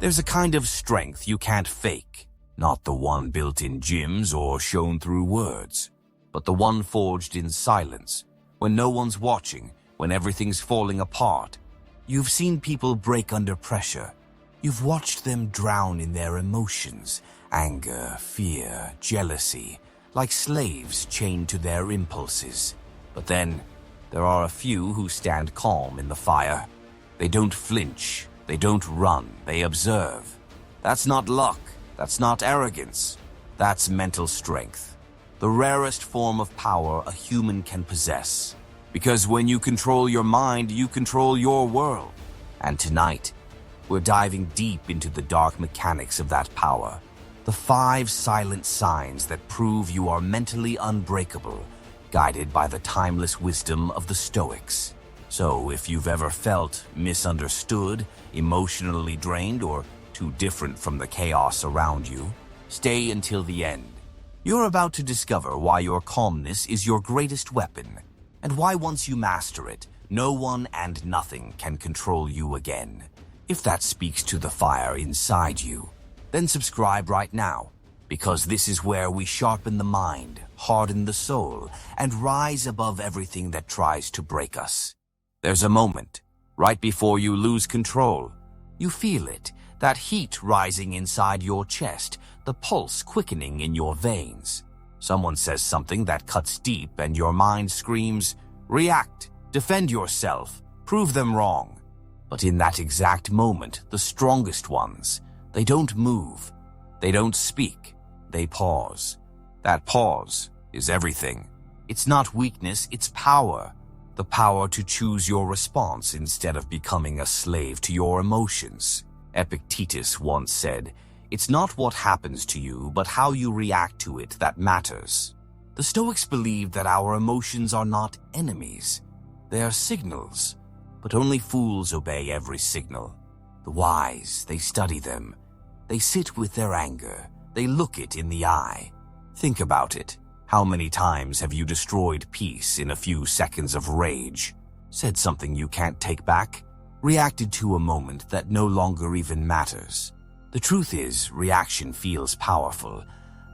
There's a kind of strength you can't fake, not the one built in gyms or shown through words, but the one forged in silence, when no one's watching, when everything's falling apart. You've seen people break under pressure. You've watched them drown in their emotions, anger, fear, jealousy, like slaves chained to their impulses. But then, there are a few who stand calm in the fire. They don't flinch, they don't run, they observe. That's not luck, that's not arrogance, that's mental strength. The rarest form of power a human can possess. Because when you control your mind, you control your world. And tonight, we're diving deep into the dark mechanics of that power. The 5 silent signs that prove you are mentally unbreakable, guided by the timeless wisdom of the Stoics. So if you've ever felt misunderstood, emotionally drained, or too different from the chaos around you, stay until the end. You're about to discover why your calmness is your greatest weapon, and why once you master it, no one and nothing can control you again. If that speaks to the fire inside you, then subscribe right now, because this is where we sharpen the mind, harden the soul, and rise above everything that tries to break us. There's a moment, right before you lose control. You feel it, that heat rising inside your chest, the pulse quickening in your veins. Someone says something that cuts deep and your mind screams, react, defend yourself, prove them wrong. But in that exact moment, the strongest ones, they don't move, they don't speak, they pause. That pause is everything. It's not weakness, it's power. The power to choose your response instead of becoming a slave to your emotions. Epictetus once said, "It's not what happens to you, but how you react to it that matters." The Stoics believe that our emotions are not enemies. They are signals, but only fools obey every signal. The wise, they study them. They sit with their anger. They look it in the eye. Think about it. How many times have you destroyed peace in a few seconds of rage? Said something you can't take back? Reacted to a moment that no longer even matters? The truth is, reaction feels powerful,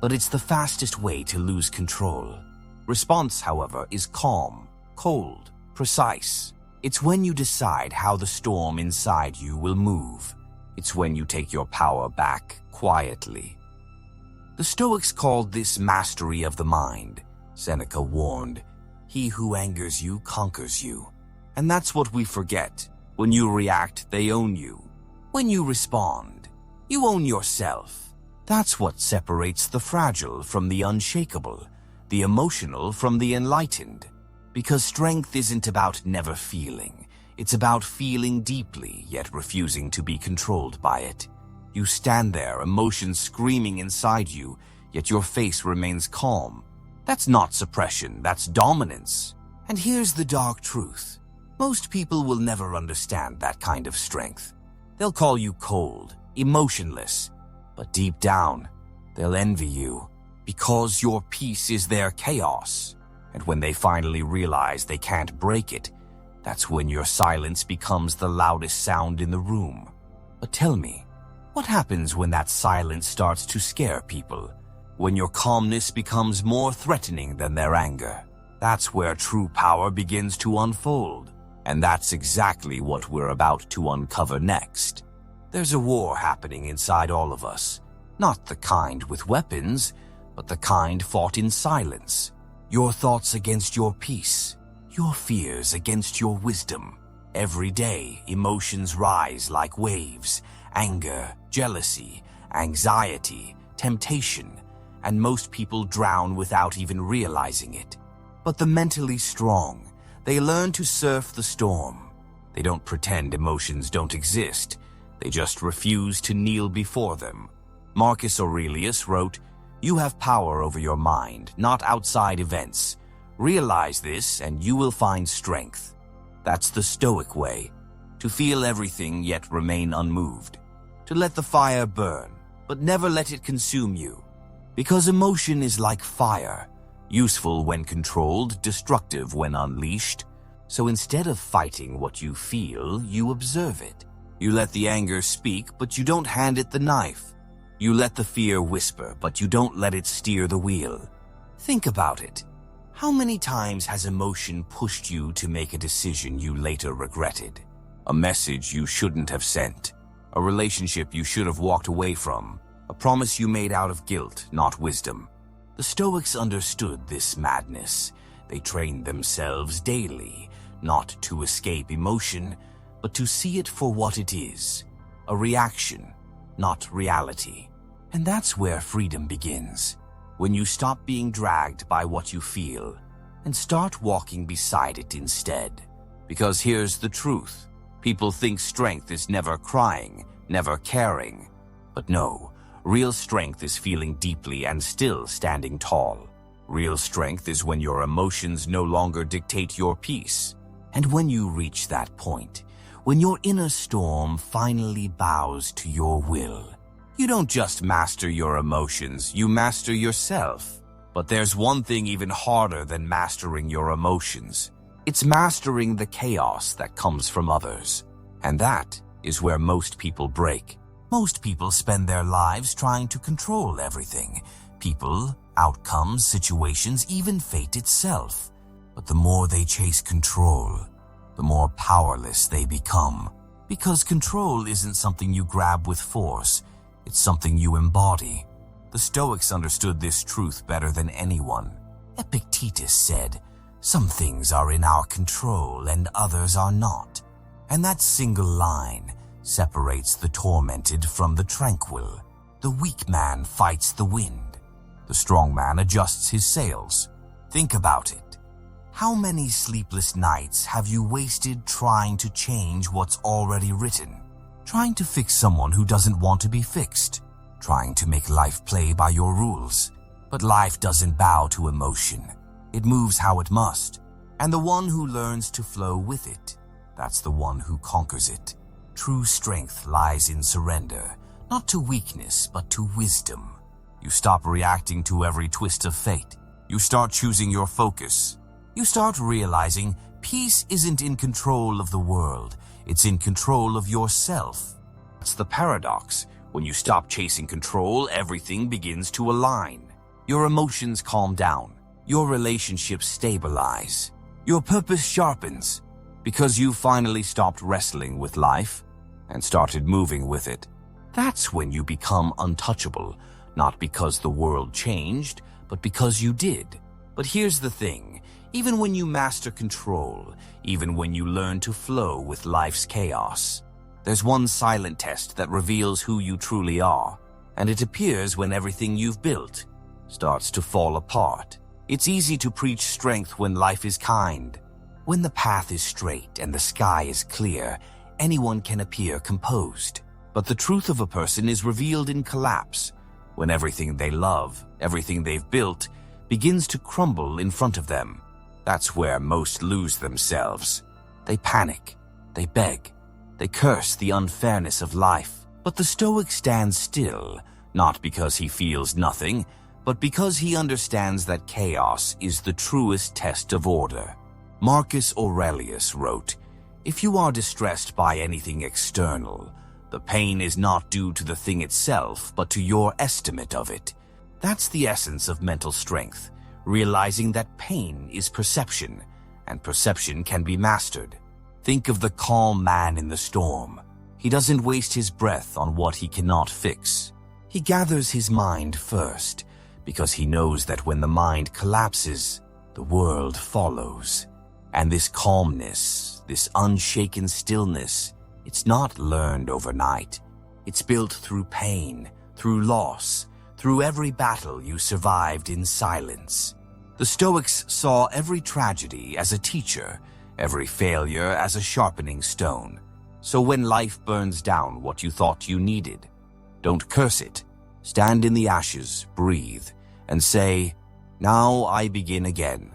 but it's the fastest way to lose control. Response, however, is calm, cold, precise. It's when you decide how the storm inside you will move. It's when you take your power back quietly. The Stoics called this mastery of the mind. Seneca warned, "He who angers you conquers you." And that's what we forget. When you react, they own you. When you respond, you own yourself. That's what separates the fragile from the unshakable, the emotional from the enlightened. Because strength isn't about never feeling. It's about feeling deeply, yet refusing to be controlled by it. You stand there, emotions screaming inside you, yet your face remains calm. That's not suppression, that's dominance. And here's the dark truth. Most people will never understand that kind of strength. They'll call you cold, emotionless. But deep down, they'll envy you, because your peace is their chaos. And when they finally realize they can't break it, that's when your silence becomes the loudest sound in the room. But tell me, what happens when that silence starts to scare people? When your calmness becomes more threatening than their anger? That's where true power begins to unfold. And that's exactly what we're about to uncover next. There's a war happening inside all of us. Not the kind with weapons, but the kind fought in silence. Your thoughts against your peace. Your fears against your wisdom. Every day, emotions rise like waves. Anger, jealousy, anxiety, temptation. And most people drown without even realizing it. But the mentally strong, they learn to surf the storm. They don't pretend emotions don't exist. They just refuse to kneel before them. Marcus Aurelius wrote, "You have power over your mind, not outside events. Realize this and you will find strength." That's the Stoic way. To feel everything yet remain unmoved. To let the fire burn, but never let it consume you. Because emotion is like fire. Useful when controlled, destructive when unleashed. So instead of fighting what you feel, you observe it. You let the anger speak, but you don't hand it the knife. You let the fear whisper, but you don't let it steer the wheel. Think about it. How many times has emotion pushed you to make a decision you later regretted? A message you shouldn't have sent. A relationship you should have walked away from. A promise you made out of guilt, not wisdom. The Stoics understood this madness. They trained themselves daily, not to escape emotion, but to see it for what it is. A reaction, not reality. And that's where freedom begins. When you stop being dragged by what you feel and start walking beside it instead. Because here's the truth. People think strength is never crying, never caring. But no, real strength is feeling deeply and still standing tall. Real strength is when your emotions no longer dictate your peace. And when you reach that point, when your inner storm finally bows to your will, you don't just master your emotions, you master yourself. But there's one thing even harder than mastering your emotions. It's mastering the chaos that comes from others. And that is where most people break. Most people spend their lives trying to control everything. People, outcomes, situations, even fate itself. But the more they chase control, the more powerless they become. Because control isn't something you grab with force. It's something you embody. The Stoics understood this truth better than anyone. Epictetus said, "Some things are in our control and others are not." And that single line separates the tormented from the tranquil. The weak man fights the wind. The strong man adjusts his sails. Think about it. How many sleepless nights have you wasted trying to change what's already written? Trying to fix someone who doesn't want to be fixed. Trying to make life play by your rules. But life doesn't bow to emotion. It moves how it must. And the one who learns to flow with it, that's the one who conquers it. True strength lies in surrender, not to weakness, but to wisdom. You stop reacting to every twist of fate. You start choosing your focus. You start realizing peace isn't in control of the world. It's in control of yourself. That's the paradox. When you stop chasing control, everything begins to align. Your emotions calm down. Your relationships stabilize. Your purpose sharpens. Because you finally stopped wrestling with life and started moving with it. That's when you become untouchable, not because the world changed, but because you did. But here's the thing. Even when you master control, even when you learn to flow with life's chaos, there's one silent test that reveals who you truly are, and it appears when everything you've built starts to fall apart. It's easy to preach strength when life is kind. When the path is straight and the sky is clear, anyone can appear composed. But the truth of a person is revealed in collapse, when everything they love, everything they've built, begins to crumble in front of them. That's where most lose themselves. They panic, they beg, they curse the unfairness of life. But the Stoic stands still, not because he feels nothing, but because he understands that chaos is the truest test of order. Marcus Aurelius wrote, "If you are distressed by anything external, the pain is not due to the thing itself, but to your estimate of it." That's the essence of mental strength, realizing that pain is perception, and perception can be mastered. Think of the calm man in the storm. He doesn't waste his breath on what he cannot fix. He gathers his mind first, because he knows that when the mind collapses, the world follows. And this calmness, this unshaken stillness, it's not learned overnight. It's built through pain, through loss, through every battle you survived in silence. The Stoics saw every tragedy as a teacher, every failure as a sharpening stone. So when life burns down what you thought you needed, don't curse it. Stand in the ashes, breathe, and say, "Now I begin again."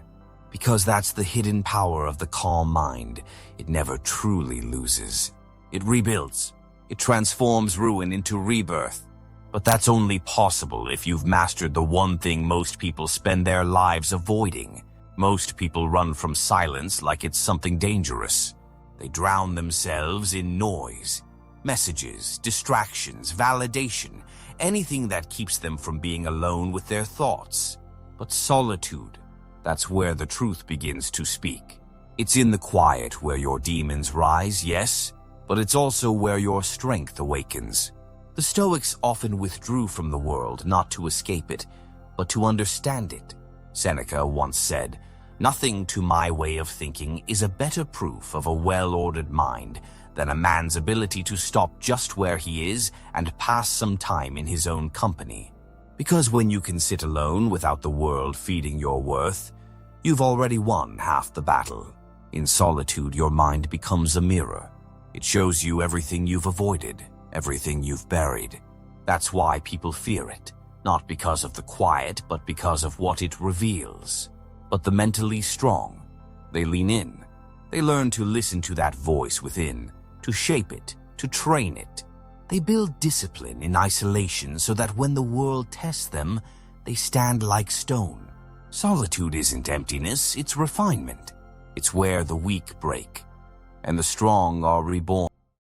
Because that's the hidden power of the calm mind. It never truly loses. It rebuilds. It transforms ruin into rebirth. But that's only possible if you've mastered the one thing most people spend their lives avoiding. Most people run from silence like it's something dangerous. They drown themselves in noise. Messages, distractions, validation, anything that keeps them from being alone with their thoughts. But solitude, that's where the truth begins to speak. It's in the quiet where your demons rise, yes, but it's also where your strength awakens. The Stoics often withdrew from the world not to escape it, but to understand it. Seneca once said, "Nothing to my way of thinking is a better proof of a well-ordered mind than a man's ability to stop just where he is and pass some time in his own company." Because when you can sit alone without the world feeding your worth, you've already won half the battle. In solitude, your mind becomes a mirror. It shows you everything you've avoided, everything you've buried. That's why people fear it, not because of the quiet, but because of what it reveals. But the mentally strong, they lean in. They learn to listen to that voice within, to shape it, to train it. They build discipline in isolation so that when the world tests them, they stand like stone. Solitude isn't emptiness, it's refinement. It's where the weak break and the strong are reborn.